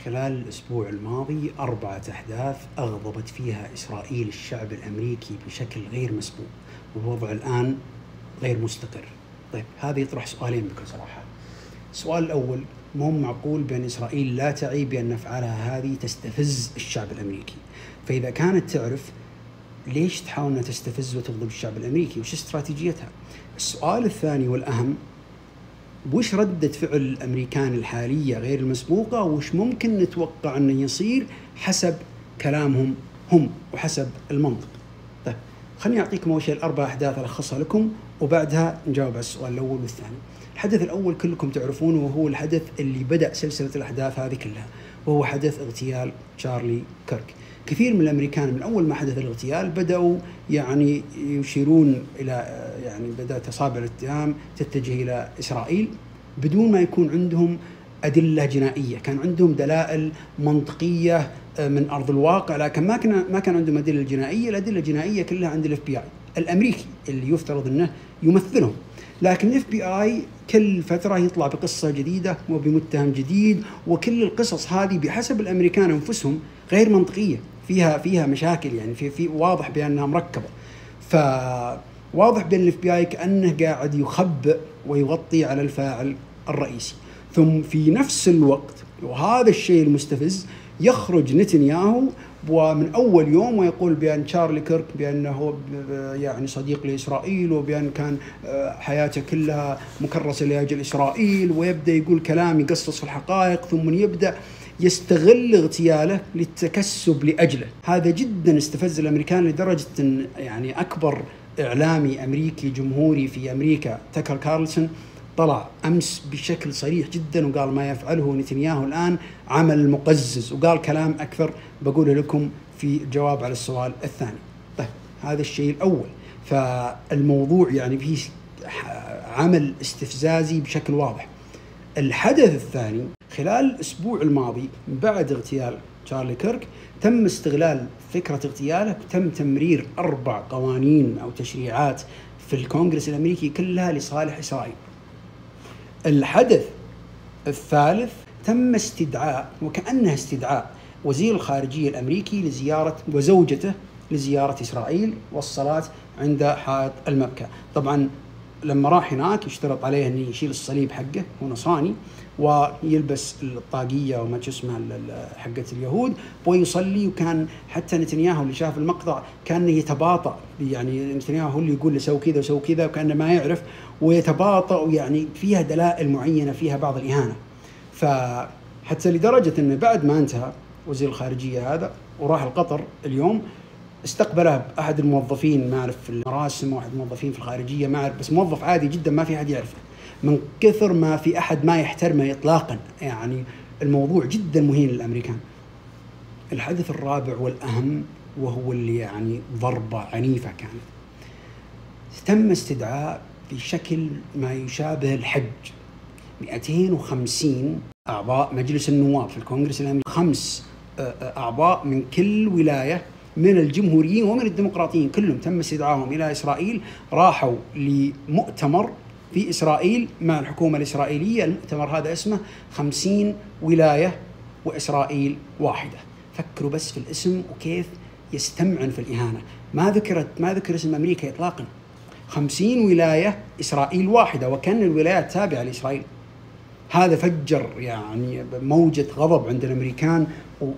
خلال الأسبوع الماضي 4 أحداث أغضبت فيها إسرائيل الشعب الأمريكي بشكل غير مسبوق، والوضع الآن غير مستقر. طيب، هذا يطرح سؤالين بكل صراحة. السؤال الأول، مو معقول بأن إسرائيل لا تعي بأن أفعالها هذه تستفز الشعب الأمريكي، فإذا كانت تعرف ليش تحاول أن تستفز وتغضب الشعب الأمريكي؟ وش استراتيجيتها؟ السؤال الثاني والأهم، وش ردة فعل الأمريكان الحالية غير المسبوقة، وش ممكن نتوقع أنه يصير حسب كلامهم هم وحسب المنطق؟ طيب، خليني أعطيكم أول شيء 4 أحداث ألخصها لكم، وبعدها نجاوب على السؤال الأول والثاني. الحدث الأول كلكم تعرفونه، وهو الحدث اللي بدأ سلسلة الأحداث هذه كلها، وهو حدث اغتيال تشارلي كيرك. كثير من الأمريكان من أول ما حدث الاغتيال بدأوا يشيرون إلى بدأت أصابع الاتهام تتجه إلى إسرائيل بدون ما يكون عندهم أدلة جنائية. كان عندهم دلائل منطقية من أرض الواقع، لكن ما كان عندهم أدلة جنائية. الأدلة الجنائية كلها عند FBI الأمريكي اللي يفترض أنه يمثلهم. لكن FBI كل فترة يطلع بقصة جديدة وبمتهم جديد، وكل القصص هذه بحسب الأمريكان أنفسهم غير منطقية، فيها مشاكل، في واضح بأنها مركبة. فواضح بأن FBI كأنه قاعد يخبئ ويغطي على الفاعل الرئيسي. ثم في نفس الوقت، وهذا الشيء المستفز، يخرج نتنياهو ومن أول يوم ويقول بأن تشارلي كيرك بأنه صديق لإسرائيل، وبأن كان حياته كلها مكرسة لأجل إسرائيل، ويبدأ يقول كلام يقصص في الحقائق، ثم يبدأ يستغل اغتياله للتكسب لأجله. هذا جدا استفز الأمريكان لدرجة أن أكبر إعلامي أمريكي جمهوري في أمريكا تاكر كارلسون طلع أمس بشكل صريح جدا وقال ما يفعله نتنياهو الآن عمل مقزز، وقال كلام أكثر بقوله لكم في الجواب على السؤال الثاني. طيب، هذا الشيء الأول. فالموضوع فيه عمل استفزازي بشكل واضح. الحدث الثاني، خلال الأسبوع الماضي بعد اغتيال تشارلي كيرك تم استغلال فكرة اغتياله، تم تمرير 4 قوانين أو تشريعات في الكونغرس الأمريكي كلها لصالح إسرائيل. الحدث الثالث، تم استدعاء وكأنه استدعاء وزير الخارجية الأمريكي وزوجته لزيارة إسرائيل والصلاة عند حائط المبكى. طبعا لما راح هناك يشترط عليه أن يشيل الصليب حقه، هو نصراني، ويلبس الطاقية وما اسمها حقة اليهود ويصلي. وكان حتى نتنياهو اللي شاف المقطع كان يتباطأ، نتنياهو هو اللي يقول له سوي كذا وسوي كذا، وكأنه ما يعرف ويتباطأ، فيها دلائل معينة، فيها بعض الإهانة. فحتى لدرجة أنه بعد ما انتهى وزير الخارجية هذا وراح القطر اليوم، استقبله أحد الموظفين، ما أعرف في المراسم، واحد الموظفين في الخارجية ما أعرف، بس موظف عادي جدا ما في أحد يعرفه، من كثر ما في أحد ما يحترمه إطلاقا. الموضوع جدا مهين للأمريكان. الحدث الرابع والأهم، وهو اللي ضربة عنيفة كانت، تم استدعاء بشكل ما يشابه الحج 250 أعضاء مجلس النواب في الكونغرس الأمريكي، 5 أعضاء من كل ولاية من الجمهوريين ومن الديمقراطيين، كلهم تم استدعائهم إلى إسرائيل. راحوا لمؤتمر في إسرائيل مع الحكومة الإسرائيلية. المؤتمر هذا اسمه 50 ولاية وإسرائيل واحدة. فكروا بس في الاسم وكيف يستمعن في الإهانة. ما ذكر اسم أمريكا إطلاقا. 50 ولاية إسرائيل واحدة، وكان الولايات تابعة لإسرائيل. هذا فجر موجة غضب عند الأمريكان،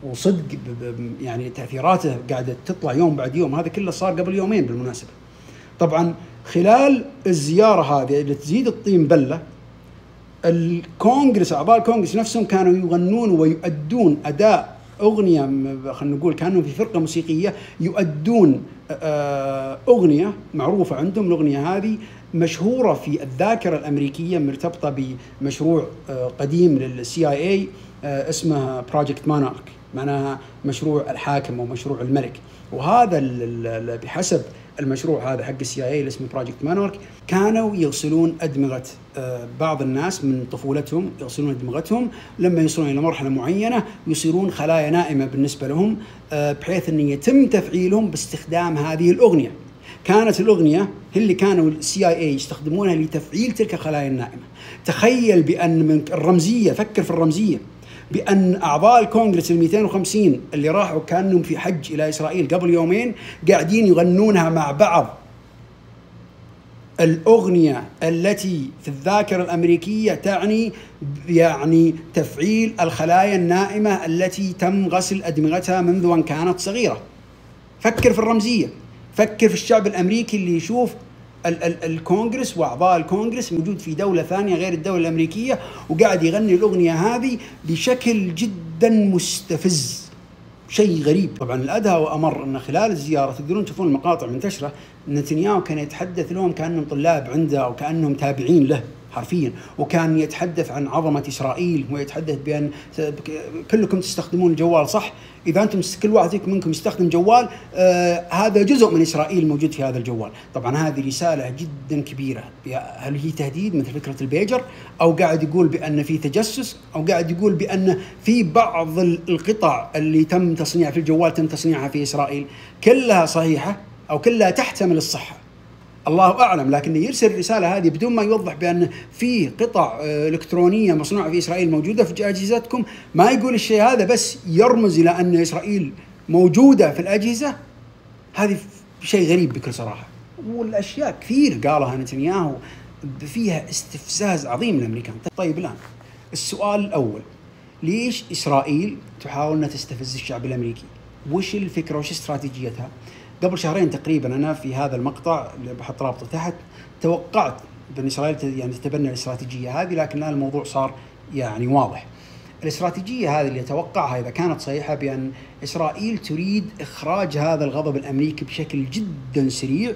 وصدق تأثيراته قاعدة تطلع يوم بعد يوم. هذا كله صار قبل يومين بالمناسبة. طبعا خلال الزيارة هذه اللي تزيد الطين بلة، أعضاء الكونغرس نفسهم كانوا يغنون ويؤدون أداء أغنية، خلينا نقول كانوا في فرقة موسيقية يؤدون أغنية معروفة عندهم. الأغنية هذه مشهورة في الذاكرة الأمريكية، مرتبطة بمشروع قديم للCIA اسمه بروجكت مونارك، معناها مشروع الحاكم أو مشروع الملك. وهذا بحسب المشروع هذا حق CIA اللي اسمه بروجكت مونارك، كانوا يغسلون أدمغة بعض الناس من طفولتهم، يغسلون أدمغتهم لما يصلون إلى مرحلة معينة يصيرون خلايا نائمة بالنسبة لهم، بحيث أن يتم تفعيلهم باستخدام هذه الأغنية. كانت الأغنية هي اللي كانوا CIA يستخدمونها لتفعيل تلك الخلايا النائمة. تخيل بأن من الرمزية، فكر في الرمزية، بأن أعضاء الكونغرس 250 اللي راحوا كانوا في حج إلى إسرائيل قبل يومين قاعدين يغنونها مع بعض الأغنية التي في الذاكرة الأمريكية تعني يعني تفعيل الخلايا النائمة التي تم غسل أدمغتها منذ أن كانت صغيرة. فكر في الرمزية، فكر في الشعب الأمريكي اللي يشوف الكونغرس وأعضاء الكونغرس موجود في دولة ثانية غير الدولة الأمريكية وقاعد يغني الأغنية هذه بشكل جدا مستفز، شيء غريب. طبعا الأدهى وأمر أن خلال الزيارة تقدرون تشوفون المقاطع منتشرة، نتنياهو كان يتحدث لهم كأنهم طلاب عنده أو كأنهم تابعين له حرفيا، وكان يتحدث عن عظمة إسرائيل ويتحدث بأن كلكم تستخدمون الجوال صح، إذا أنتم كل واحد منكم يستخدم جوال هذا جزء من إسرائيل موجود في هذا الجوال. طبعا هذه رسالة جدا كبيرة، هل هي تهديد مثل فكرة البيجر، أو قاعد يقول بأن في تجسس، أو قاعد يقول بأن في بعض القطع اللي تم تصنيعها في الجوال تم تصنيعها في إسرائيل؟ كلها صحيحة أو كلها تحتمل الصحة، الله أعلم، لكن يرسل الرسالة هذه بدون ما يوضح بأن في قطع إلكترونية مصنوعة في إسرائيل موجودة في أجهزتكم. ما يقول الشيء هذا، بس يرمز إلى أن إسرائيل موجودة في الأجهزة. هذه شيء غريب بكل صراحة، والأشياء كثير قالها نتنياهو فيها استفزاز عظيم للأمريكان. طيب الآن السؤال الأول، ليش إسرائيل تحاول أن تستفز الشعب الأمريكي؟ وش الفكرة وش استراتيجيتها؟ قبل شهرين تقريبا أنا في هذا المقطع اللي بحط رابطه تحت توقعت بأن إسرائيل يعني تتبنى الاستراتيجية هذه، لكن الآن الموضوع صار يعني واضح. الاستراتيجية هذه اللي أتوقعها إذا كانت صحيحة بأن إسرائيل تريد إخراج هذا الغضب الأمريكي بشكل جدا سريع،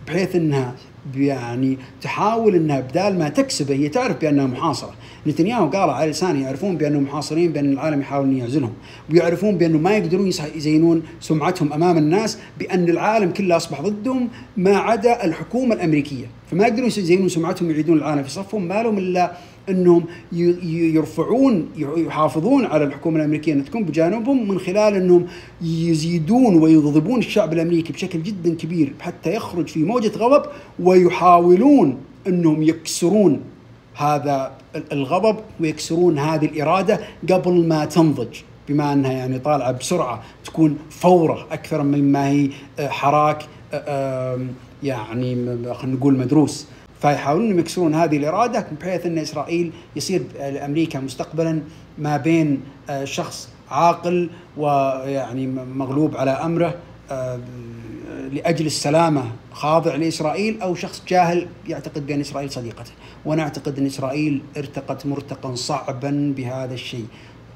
بحيث أنها يعني تحاول أنها بدال ما تكسبه هي تعرف بأنها محاصرة. نتنياهو قال على لسانه يعرفون بأنهم محاصرين، بأن العالم يحاول أن يعزلهم، ويعرفون بأنه ما يقدرون يزينون سمعتهم أمام الناس بأن العالم كله أصبح ضدهم ما عدا الحكومة الأمريكية، فما يقدرون يزينون سمعتهم يعيدون العالم في صفهم. ما لهم إلا أنهم يحافظون على الحكومة الأمريكية أن تكون بجانبهم من خلال أنهم يزيدون ويغضبون الشعب الأمريكي بشكل جدا كبير حتى يخرج في موجة غضب، ويحاولون أنهم يكسرون هذا الغضب ويكسرون هذه الإرادة قبل ما تنضج، بما أنها يعني طالعة بسرعة تكون فورة أكثر مما هي حراك يعني خلينا نقول مدروس. فيحاولون يكسرون هذه الإرادة بحيث أن إسرائيل يصير أمريكا مستقبلا ما بين شخص عاقل ويعني مغلوب على أمره لأجل السلامة خاضع لإسرائيل، أو شخص جاهل يعتقد بأن إسرائيل صديقته. وأنا أعتقد أن إسرائيل ارتقت مرتقا صعبا بهذا الشيء.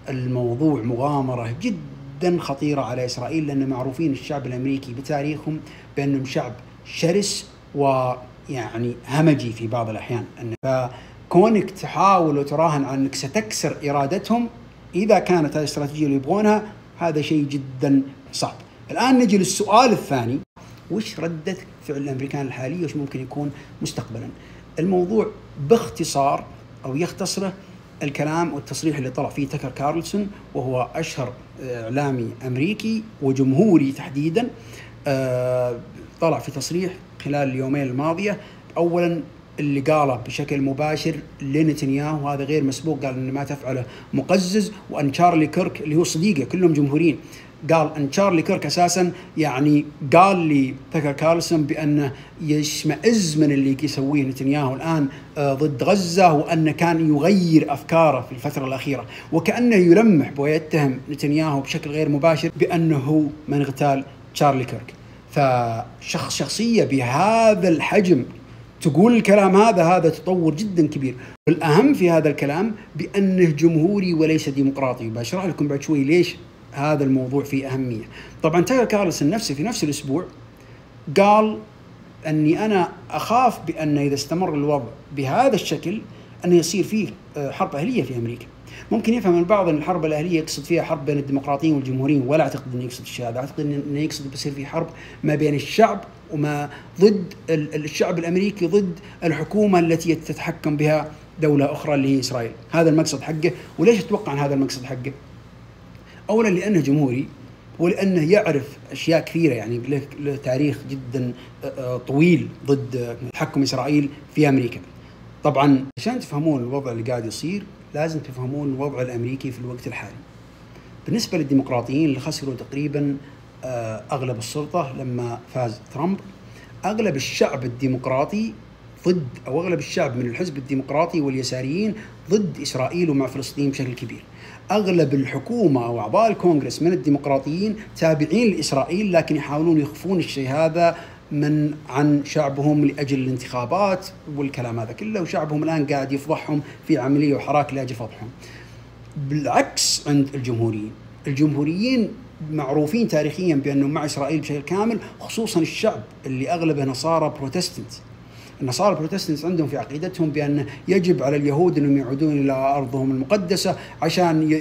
الموضوع مغامرة جدا خطيرة على إسرائيل، لأن معروفين الشعب الأمريكي بتاريخهم بأنهم شعب شرس ويعني همجي في بعض الأحيان. فكونك تحاول وتراهن على أنك ستكسر إرادتهم إذا كانت هذه الاستراتيجية اللي يبغونها، هذا شيء جدا صعب. الآن نجي للسؤال الثاني، وش ردة فعل الأمريكان الحالية وش ممكن يكون مستقبلا؟ الموضوع باختصار أو يختصره الكلام والتصريح اللي طلع فيه تاكر كارلسون، وهو أشهر إعلامي أمريكي وجمهوري تحديدا. طلع في تصريح خلال اليومين الماضية، أولا اللي قاله بشكل مباشر لنتنياهو هذا غير مسبوق، قال أن ما تفعله مقزز، وأن تشارلي كيرك اللي هو صديقه كلهم جمهوريين قال أن تشارلي كيرك أساسا يعني قال لي تاكر كارلسون بأنه يشمئز من اللي يسويه نتنياهو الآن ضد غزة، وأنه كان يغير أفكاره في الفترة الأخيرة، وكأنه يلمح ويتهم نتنياهو بشكل غير مباشر بأنه هو من اغتال تشارلي كيرك. فشخصية بهذا الحجم تقول الكلام هذا تطور جدا كبير. والأهم في هذا الكلام بأنه جمهوري وليس ديمقراطي، بشرح لكم بعد شوي ليش هذا الموضوع فيه أهمية. طبعا تاكر كارلسون نفسه في نفس الأسبوع قال أني أنا أخاف بأن إذا استمر الوضع بهذا الشكل أن يصير فيه حرب أهلية في أمريكا. ممكن يفهم البعض أن الحرب الأهلية يقصد فيها حرب بين الديمقراطيين والجمهوريين، ولا أعتقد أنه يقصد الشيء هذا. أعتقد أنه يقصد بيصير في حرب ما بين الشعب وما ضد الشعب الأمريكي ضد الحكومة التي تتحكم بها دولة أخرى اللي هي إسرائيل. هذا المقصد حقه. وليش أتوقع أن هذا المقصد حقه؟ أولا لأنه جمهوري، ولأنه يعرف أشياء كثيرة، يعني له تاريخ جدا طويل ضد تحكم إسرائيل في أمريكا. طبعا عشان تفهمون الوضع اللي قاعد يصير لازم تفهمون الوضع الأمريكي في الوقت الحالي. بالنسبة للديمقراطيين اللي خسروا تقريبا أغلب السلطة لما فاز ترامب، أغلب الشعب الديمقراطي ضد، أو أغلب الشعب من الحزب الديمقراطي واليساريين ضد إسرائيل ومع فلسطين بشكل كبير. أغلب الحكومة أو أعضاء الكونغرس من الديمقراطيين تابعين لإسرائيل، لكن يحاولون يخفون الشيء هذا عن شعبهم لأجل الانتخابات والكلام هذا كله، وشعبهم الآن قاعد يفضحهم في عملية وحراك لأجل فضحهم. بالعكس عند الجمهوريين معروفين تاريخيا بأنهم مع إسرائيل بشكل كامل، خصوصا الشعب اللي أغلبه نصارى بروتستنت. النصارى البروتستنت عندهم في عقيدتهم بأن يجب على اليهود أنهم يعودون إلى أرضهم المقدسة عشان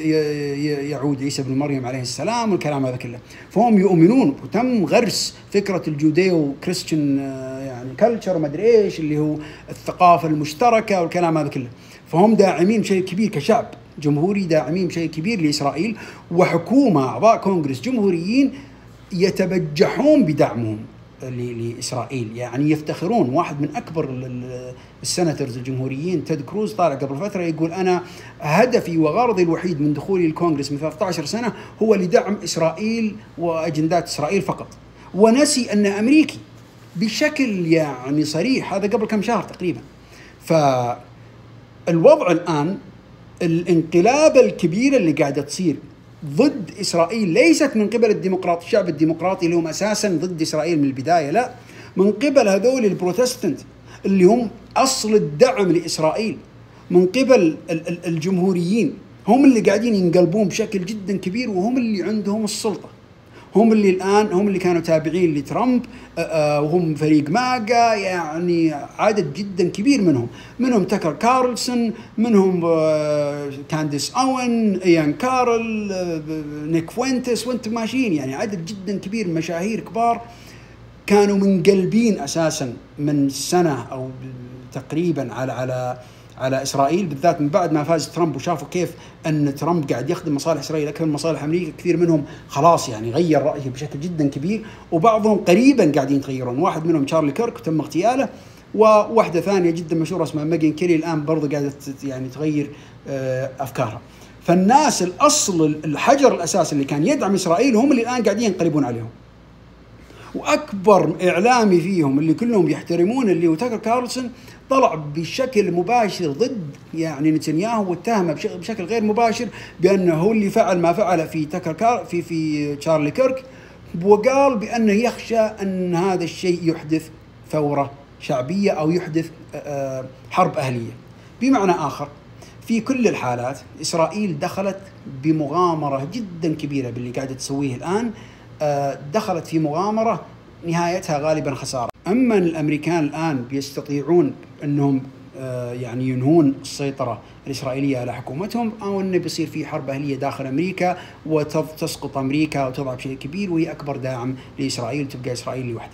يعود عيسى بن مريم عليه السلام والكلام هذا كله. فهم يؤمنون، وتم غرس فكرة الجوديو كريستيان يعني كلتشر وما أدري إيش اللي هو الثقافة المشتركة والكلام هذا كله. فهم داعمين بشيء كبير كشعب جمهوري، داعمين بشيء كبير لإسرائيل، وحكومة أعضاء كونغرس جمهوريين يتبجحون بدعمهم لإسرائيل، يعني يفتخرون. واحد من أكبر السناترز الجمهوريين تيد كروز طالع قبل فترة يقول أنا هدفي وغرضي الوحيد من دخولي الكونغرس من 13 سنة هو لدعم إسرائيل وأجندات إسرائيل فقط، ونسي أنه أمريكي بشكل يعني صريح. هذا قبل كم شهر تقريبا. فالوضع الآن الانقلاب الكبيرة اللي قاعدة تصير ضد إسرائيل ليست من قبل الشعب الديمقراطي اللي هم أساساً ضد إسرائيل من البداية، لا، من قبل هذول البروتستنت اللي هم أصل الدعم لإسرائيل، من قبل الجمهوريين، هم اللي قاعدين ينقلبون بشكل جداً كبير، وهم اللي عندهم السلطة، هم اللي الآن هم اللي كانوا تابعين لترامب، وهم فريق ماجا، يعني عدد جدا كبير منهم تاكر كارلسون، منهم كانديس أوين، إيان كارل، نيك فوينتس، وانتم ماشيين، يعني عدد جدا كبير مشاهير كبار كانوا منقلبين أساسا من سنة أو تقريبا على إسرائيل، بالذات من بعد ما فاز ترامب وشافوا كيف أن ترامب قاعد يخدم مصالح إسرائيل أكثر من مصالح أمريكا. كثير منهم خلاص يعني غير رأيه بشكل جدا كبير، وبعضهم قريبا قاعدين يتغيرون. واحد منهم تشارلي كيرك تم اغتياله، وواحدة ثانية جدا مشهورة اسمها ميغان كيلي الآن برضو قاعدة يعني تغير أفكارها. فالناس الأصل الحجر الأساس اللي كان يدعم إسرائيل هم اللي الآن قاعدين ينقلبون عليهم، وأكبر إعلامي فيهم اللي كلهم يحترمون اللي هو تاكر كارلسون طلع بشكل مباشر ضد يعني نتنياهو، واتهمه بشكل غير مباشر بأنه هو اللي فعل ما فعل في في تشارلي كيرك، وقال بأنه يخشى أن هذا الشيء يحدث ثورة شعبية أو يحدث حرب أهلية. بمعنى آخر، في كل الحالات إسرائيل دخلت بمغامرة جدا كبيرة باللي قاعدة تسويه الآن، دخلت في مغامرة نهايتها غالبا خسارة. أما الأمريكان الآن بيستطيعون أنهم يعني ينهون السيطرة الإسرائيلية على حكومتهم، أو أنه بيصير في حرب أهلية داخل أمريكا وتسقط أمريكا وتضع بشيء كبير، وهي أكبر داعم لإسرائيل، تبقى إسرائيل لوحدها.